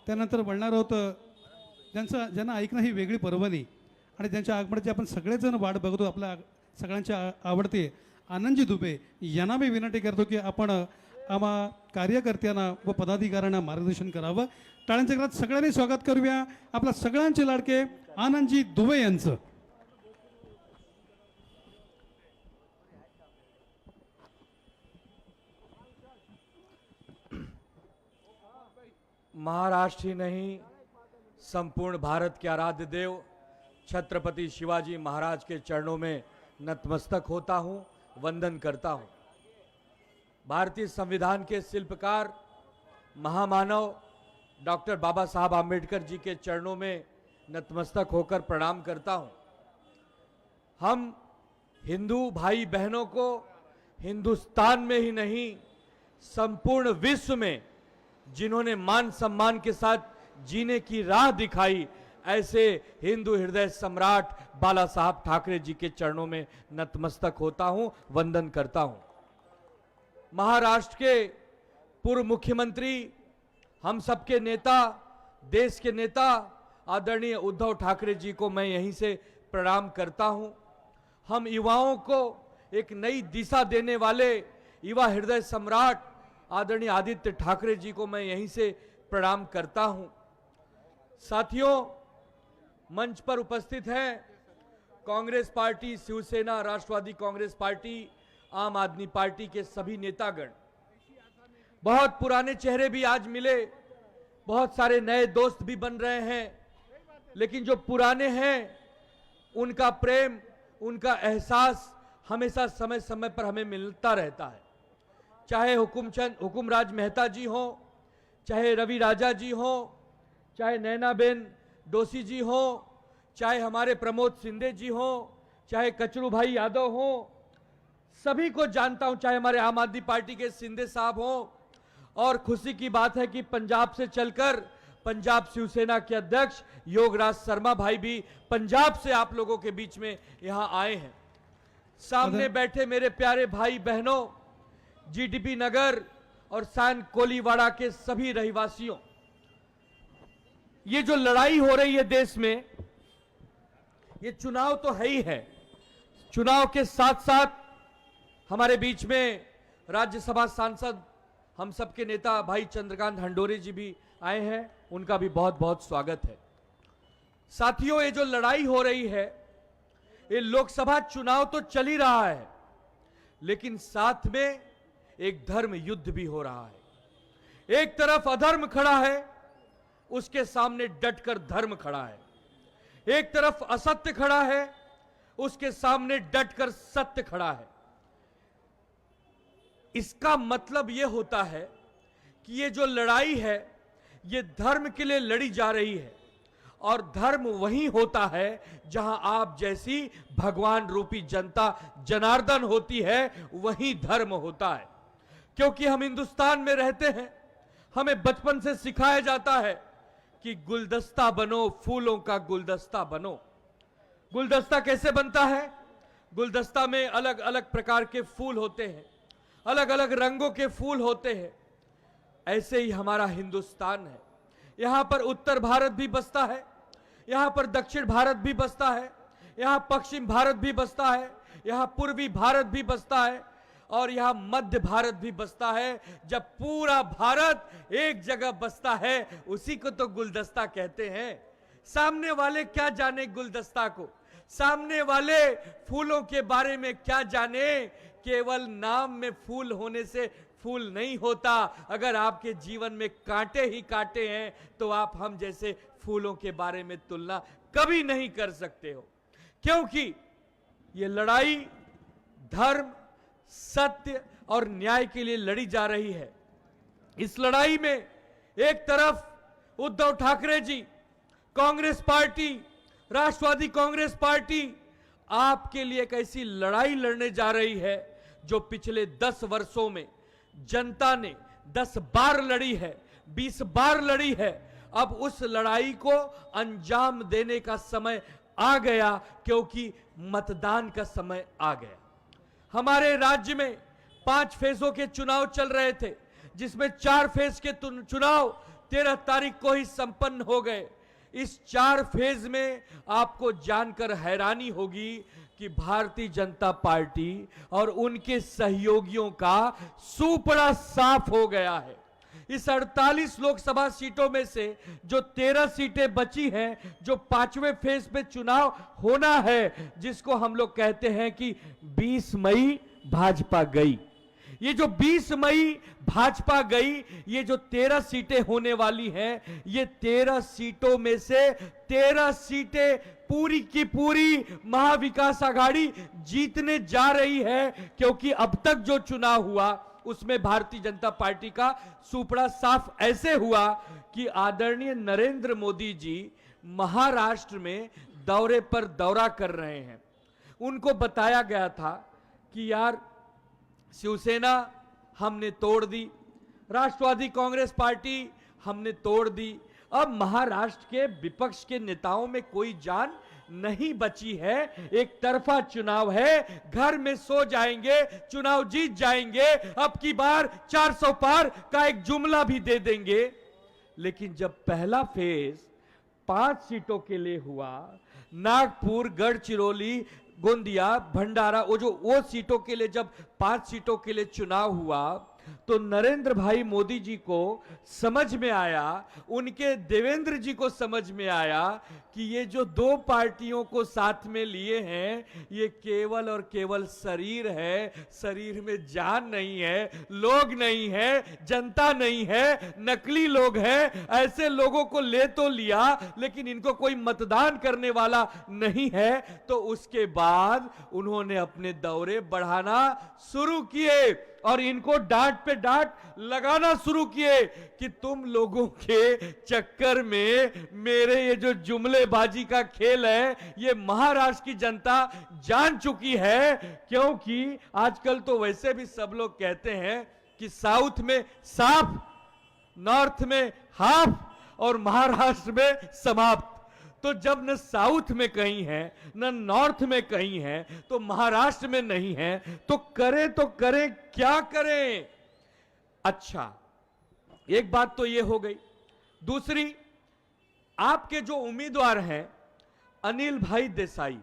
त्यानंतर बोलणार आहोत ज्यांना ऐकणं ही वेगळी पर्वणी आणि त्यांच्या आगमनाची आपण सगळेजण वाट बघतो. आपल्या सगळ्यांच्या आवडते आनंदजी दुबे यांना मी विनंती करतो की आपण आम्हा कार्यकर्त्यांना व पदाधिकाऱ्यांना मार्गदर्शन करावं. टाळ्यांच्या घरात सगळ्यांनी स्वागत करूया आपल्या सगळ्यांचे लाडके आनंदजी दुबे यांचं. महाराष्ट्र ही नहीं, संपूर्ण भारत के आराध्य देव छत्रपति शिवाजी महाराज के चरणों में नतमस्तक होता हूं, वंदन करता हूं। भारतीय संविधान के शिल्पकार महामानव डॉक्टर बाबा साहब आम्बेडकर जी के चरणों में नतमस्तक होकर प्रणाम करता हूं। हम हिंदू भाई बहनों को हिंदुस्तान में ही नहीं, संपूर्ण विश्व में जिन्होंने मान सम्मान के साथ जीने की राह दिखाई, ऐसे हिंदू हृदय सम्राट बाला साहब ठाकरे जी के चरणों में नतमस्तक होता हूं, वंदन करता हूं। महाराष्ट्र के पूर्व मुख्यमंत्री, हम सबके नेता, देश के नेता आदरणीय उद्धव ठाकरे जी को मैं यहीं से प्रणाम करता हूं। हम युवाओं को एक नई दिशा देने वाले युवा हृदय सम्राट आदरणीय आदित्य ठाकरे जी को मैं यहीं से प्रणाम करता हूं। साथियों, मंच पर उपस्थित हैं कांग्रेस पार्टी, शिवसेना, राष्ट्रवादी कांग्रेस पार्टी, आम आदमी पार्टी के सभी नेतागण। बहुत पुराने चेहरे भी आज मिले, बहुत सारे नए दोस्त भी बन रहे हैं, लेकिन जो पुराने हैं उनका प्रेम, उनका एहसास हमेशा समय समय पर हमें मिलता रहता है। चाहे हुकुमराज मेहता जी हो, चाहे रवि राजा जी हो, चाहे नैनाबेन डोसी जी हो, चाहे हमारे प्रमोद शिंदे जी हो, चाहे कचरू भाई यादव हो, सभी को जानता हूं, चाहे हमारे आम आदमी पार्टी के शिंदे साहब हो। और खुशी की बात है कि पंजाब से चलकर पंजाब शिवसेना के अध्यक्ष योगराज शर्मा भाई भी पंजाब से आप लोगों के बीच में यहां आए हैं। सामने बैठे मेरे प्यारे भाई बहनों, जीडीपी नगर और सैन कोलीवाड़ा के सभी रहवासियों, ये जो लड़ाई हो रही है देश में, ये चुनाव तो है ही है। चुनाव के साथ साथ हमारे बीच में राज्यसभा सांसद, हम सबके नेता भाई चंद्रकांत हंडोरे जी भी आए हैं, उनका भी बहुत बहुत स्वागत है। साथियों, ये जो लड़ाई हो रही है, ये लोकसभा चुनाव तो चल ही रहा है, लेकिन साथ में एक धर्म युद्ध भी हो रहा है। एक तरफ अधर्म खड़ा है, उसके सामने डटकर धर्म खड़ा है। एक तरफ असत्य खड़ा है, उसके सामने डटकर सत्य खड़ा है। इसका मतलब यह होता है कि ये जो लड़ाई है, ये धर्म के लिए लड़ी जा रही है, और धर्म वही होता है जहां आप जैसी भगवान रूपी जनता जनार्दन होती है, वही धर्म होता है। क्योंकि हम हिंदुस्तान में रहते हैं, हमें बचपन से सिखाया जाता है कि गुलदस्ता बनो, फूलों का गुलदस्ता बनो। गुलदस्ता कैसे बनता है? गुलदस्ता में अलग अलग प्रकार के फूल होते हैं, अलग अलग रंगों के फूल होते हैं। ऐसे ही हमारा हिंदुस्तान है। यहां पर उत्तर भारत भी बसता है, यहां पर दक्षिण भारत भी बसता है, यहां पश्चिम भारत भी बसता है, यहां पूर्वी भारत भी बसता है, और यहां मध्य भारत भी बसता है। जब पूरा भारत एक जगह बसता है, उसी को तो गुलदस्ता कहते हैं। सामने वाले क्या जाने गुलदस्ता को, सामने वाले फूलों के बारे में क्या जाने। केवल नाम में फूल होने से फूल नहीं होता। अगर आपके जीवन में कांटे ही कांटे हैं, तो आप हम जैसे फूलों के बारे में तुलना कभी नहीं कर सकते हो। क्योंकि ये लड़ाई धर्म, सत्य और न्याय के लिए लड़ी जा रही है। इस लड़ाई में एक तरफ उद्धव ठाकरे जी, कांग्रेस पार्टी, राष्ट्रवादी कांग्रेस पार्टी आपके लिए एक ऐसी लड़ाई लड़ने जा रही है जो पिछले 10 वर्षों में जनता ने 10 बार लड़ी है, 20 बार लड़ी है। अब उस लड़ाई को अंजाम देने का समय आ गया, क्योंकि मतदान का समय आ गया। हमारे राज्य में 5 फेजों के चुनाव चल रहे थे, जिसमें 4 फेज के चुनाव 13 तारीख को ही संपन्न हो गए। इस 4 फेज में आपको जानकर हैरानी होगी कि भारतीय जनता पार्टी और उनके सहयोगियों का सुपड़ा साफ हो गया है। इस 48 लोकसभा सीटों में से जो 13 सीटें बची हैं, जो 5वें फेज पे चुनाव होना है, जिसको हम लोग कहते हैं कि 20 मई भाजपा गई। ये जो 20 मई भाजपा गई, ये जो 13 सीटें होने वाली हैं, ये 13 सीटों में से 13 सीटें पूरी की पूरी महाविकास आघाड़ी जीतने जा रही है, क्योंकि अब तक जो चुनाव हुआ उसमें भारतीय जनता पार्टी का सुपड़ा साफ ऐसे हुआ कि आदरणीय नरेंद्र मोदी जी महाराष्ट्र में दौरे पर दौरा कर रहे हैं। उनको बताया गया था कि यार शिवसेना हमने तोड़ दी, राष्ट्रवादी कांग्रेस पार्टी हमने तोड़ दी, अब महाराष्ट्र के विपक्ष के नेताओं में कोई जान नहीं बची है, एक तरफा चुनाव है, घर में सो जाएंगे, चुनाव जीत जाएंगे, अब की बार 400 पार का एक जुमला भी दे देंगे। लेकिन जब पहला फेज 5 सीटों के लिए हुआ, नागपुर, गढ़चिरौली, गोंदिया, भंडारा, वो सीटों के लिए जब 5 सीटों के लिए चुनाव हुआ, तो नरेंद्र भाई मोदी जी को समझ में आया, उनके देवेंद्र जी को समझ में आया कि ये जो 2 पार्टियों को साथ में लिए हैं, ये केवल और केवल शरीर है, शरीर में जान नहीं है, लोग नहीं है, जनता नहीं है, नकली लोग हैं। ऐसे लोगों को ले तो लिया, लेकिन इनको कोई मतदान करने वाला नहीं है। तो उसके बाद उन्होंने अपने दौरे बढ़ाना शुरू किए और इनको डांट पे डांट लगाना शुरू किए कि तुम लोगों के चक्कर में मेरे ये जो जुमलेबाजी का खेल है, ये महाराष्ट्र की जनता जान चुकी है। क्योंकि आजकल तो वैसे भी सब लोग कहते हैं कि साउथ में साफ, नॉर्थ में हाफ और महाराष्ट्र में समाप्त। तो जब न साउथ में कहीं है, न नॉर्थ में कहीं है, तो महाराष्ट्र में नहीं है, तो करें क्या करें। अच्छा, एक बात तो ये हो गई। दूसरी, आपके जो उम्मीदवार हैं अनिल भाई देसाई,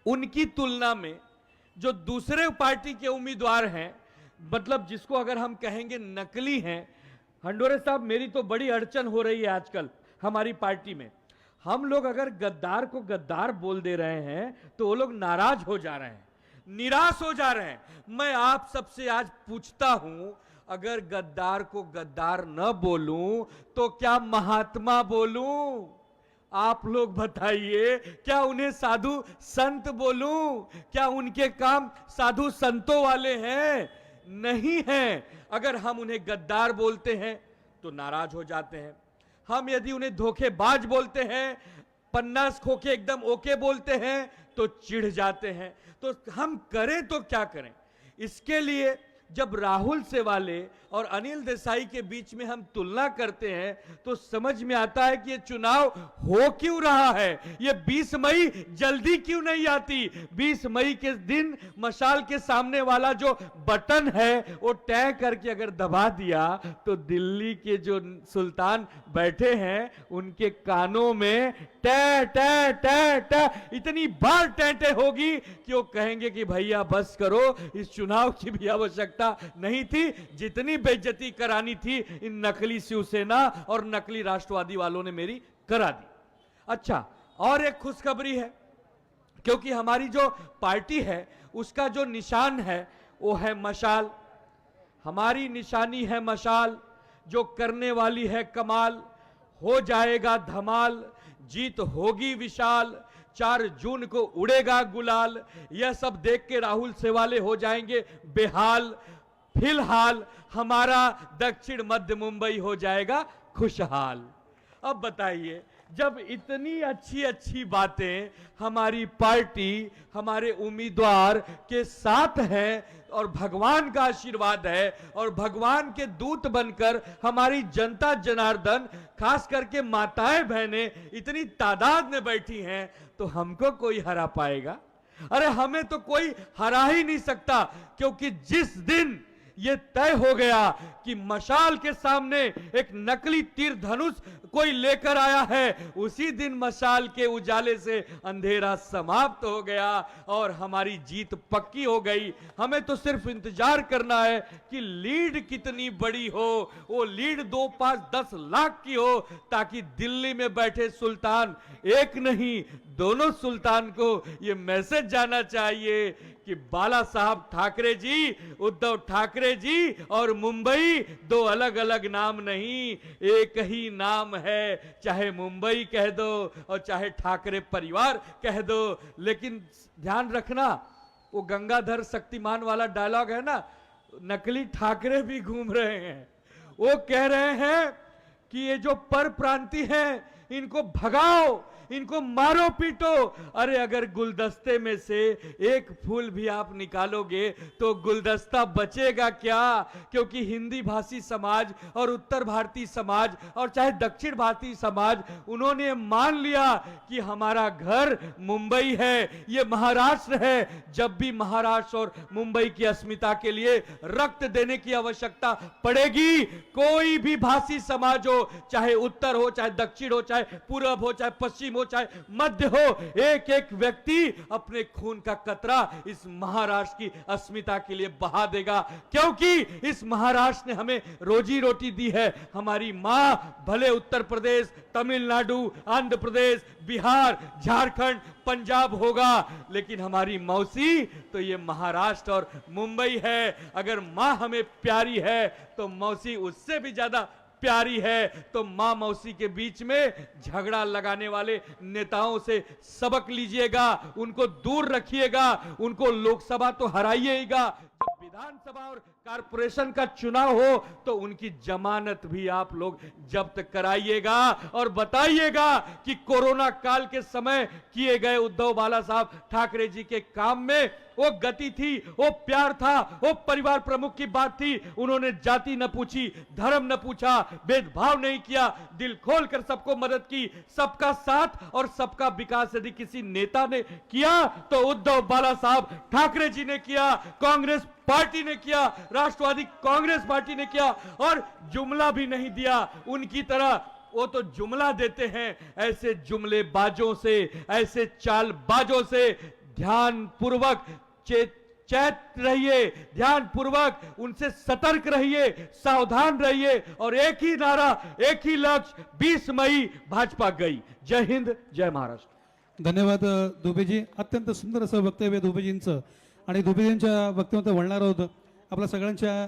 उनकी तुलना में जो दूसरे पार्टी के उम्मीदवार हैं, मतलब जिसको अगर हम कहेंगे नकली हैं, हंडोरे साहब, मेरी तो बड़ी अड़चन हो रही है आजकल हमारी पार्टी में। हम लोग अगर गद्दार को गद्दार बोल दे रहे हैं तो वो लोग नाराज हो जा रहे हैं, निराश हो जा रहे हैं। मैं आप सबसे आज पूछता हूं, अगर गद्दार को गद्दार न बोलूं तो क्या महात्मा बोलूं? आप लोग बताइए, क्या उन्हें साधु संत बोलूं? क्या उनके काम साधु संतों वाले हैं? नहीं हैं। अगर हम उन्हें गद्दार बोलते हैं तो नाराज हो जाते हैं। हम यदि उन्हें धोखेबाज बोलते हैं, पन्नास खोके एकदम ओके बोलते हैं, तो चिढ़ जाते हैं। तो हम करें तो क्या करें? इसके लिए जब राहुल सेवाले और अनिल देसाई के बीच में हम तुलना करते हैं तो समझ में आता है कि ये चुनाव हो क्यों रहा है। ये 20 मई जल्दी क्यों नहीं आती? 20 मई के दिन मशाल के सामने वाला जो बटन है वो तय करके अगर दबा दिया तो दिल्ली के जो सुल्तान बैठे हैं उनके कानों में टे टे टे टे इतनी बार टेंटे होगी कि वो कहेंगे कि भैया बस करो, इस चुनाव की भी आवश्यकता नहीं थी, जितनी बेइज्जती करानी थी इन नकली शिवसेना और नकली राष्ट्रवादी वालों ने मेरी करा दी। अच्छा, और एक खुशखबरी है, क्योंकि हमारी जो पार्टी है उसका जो निशान है वो है मशाल। हमारी निशानी है मशाल, जो करने वाली है कमाल, हो जाएगा धमाल, जीत होगी विशाल, 4 जून को उड़ेगा गुलाल। यह सब देख के राहुल सेवाले हो जाएंगे बेहाल। फिलहाल हमारा दक्षिण मध्य मुंबई हो जाएगा खुशहाल। अब बताइए, जब इतनी अच्छी अच्छी बातें हमारी पार्टी हमारे उम्मीदवार के साथ हैं और भगवान का आशीर्वाद है और भगवान के दूत बनकर हमारी जनता जनार्दन, खास करके माताएं बहनें इतनी तादाद में बैठी हैं, तो हमको कोई हरा पाएगा? अरे हमें तो कोई हरा ही नहीं सकता, क्योंकि जिस दिन ये तय हो गया कि मशाल के सामने एक नकली तीर धनुष कोई लेकर आया है, उसी दिन मशाल के उजाले से अंधेरा समाप्त हो गया और हमारी जीत पक्की हो गई। हमें तो सिर्फ इंतजार करना है कि लीड कितनी बड़ी हो, वो लीड 2, 5, 10 लाख की हो, ताकि दिल्ली में बैठे सुल्तान, एक नहीं दोनों सुल्तान को ये मैसेज जाना चाहिए कि बाला साहब ठाकरे जी, उद्धव ठाकरे जी और मुंबई दो अलग अलग नाम नहीं, एक ही नाम है। चाहे मुंबई कह दो और चाहे ठाकरे परिवार कह दो, लेकिन ध्यान रखना, वो गंगाधर शक्तिमान वाला डायलॉग है ना, नकली ठाकरे भी घूम रहे हैं। वो कह रहे हैं कि ये जो पर प्रांति हैं इनको भगाओ, इनको मारो पीटो। अरे अगर गुलदस्ते में से एक फूल भी आप निकालोगे तो गुलदस्ता बचेगा क्या? क्योंकि हिंदी भाषी समाज और उत्तर भारतीय समाज और चाहे दक्षिण भारतीय समाज, उन्होंने मान लिया कि हमारा घर मुंबई है, ये महाराष्ट्र है। जब भी महाराष्ट्र और मुंबई की अस्मिता के लिए रक्त देने की आवश्यकता पड़ेगी, कोई भी भाषी समाज हो, चाहे उत्तर हो, चाहे दक्षिण हो, चाहे पूरब हो, चाहे पश्चिम हो, चाहे मध्य हो, एक एक व्यक्ति अपने खून का कतरा इस महाराष्ट्र की अस्मिता के लिए बहा देगा। क्योंकि इस महाराष्ट्र ने हमें रोजी रोटी दी है। हमारी मां भले उत्तर प्रदेश, तमिलनाडु, आंध्र प्रदेश, बिहार, झारखंड, पंजाब होगा, लेकिन हमारी मौसी तो ये महाराष्ट्र और मुंबई है। अगर मां हमें प्यारी है तो मौसी उससे भी ज्यादा प्यारी है। तो मां मौसी के बीच में झगड़ा लगाने वाले नेताओं से सबक लीजिएगा, उनको दूर रखिएगा, उनको लोकसभा तो हराइएगा, जब विधानसभा और कारपोरेशन का चुनाव हो तो उनकी जमानत भी आप लोग जब्त कराइएगा और बताइएगा कि कोरोना काल के समय किए गए उद्धव बाला साहब ठाकरे जी के काम में वो गति थी, वो प्यार था, वो परिवार प्रमुख की बात थी। उन्होंने जाति न पूछी, धर्म न पूछा, भेदभाव नहीं किया, दिल खोलकर सबको मदद की। सबका साथ और सबका विकास यदि किसी नेता ने किया तो उद्धव बाला साहब ठाकरे जी ने किया, कांग्रेस पार्टी ने किया, राष्ट्रवादी कांग्रेस पार्टी ने किया। और जुमला भी नहीं दिया उनकी तरह, वो तो जुमला देते हैं। ऐसे जुमलेबाजों से, ऐसे चालबाजों से ध्यान पूर्वक चेत रहिए, ध्यान पूर्वक उनसे सतर्क रहिए, सावधान रहिए। और एक ही नारा, एक ही लक्ष्य, 20 मई भाजपा गई। जय हिंद, जय महाराष्ट्र। धन्यवाद दुबेजी, अत्यंत सुंदर असं वक्तव्य दुबेजींचं. आणि दुबेजींच्या वक्तव्यात वळणार आहोत आपल्या सगळ्यांच्या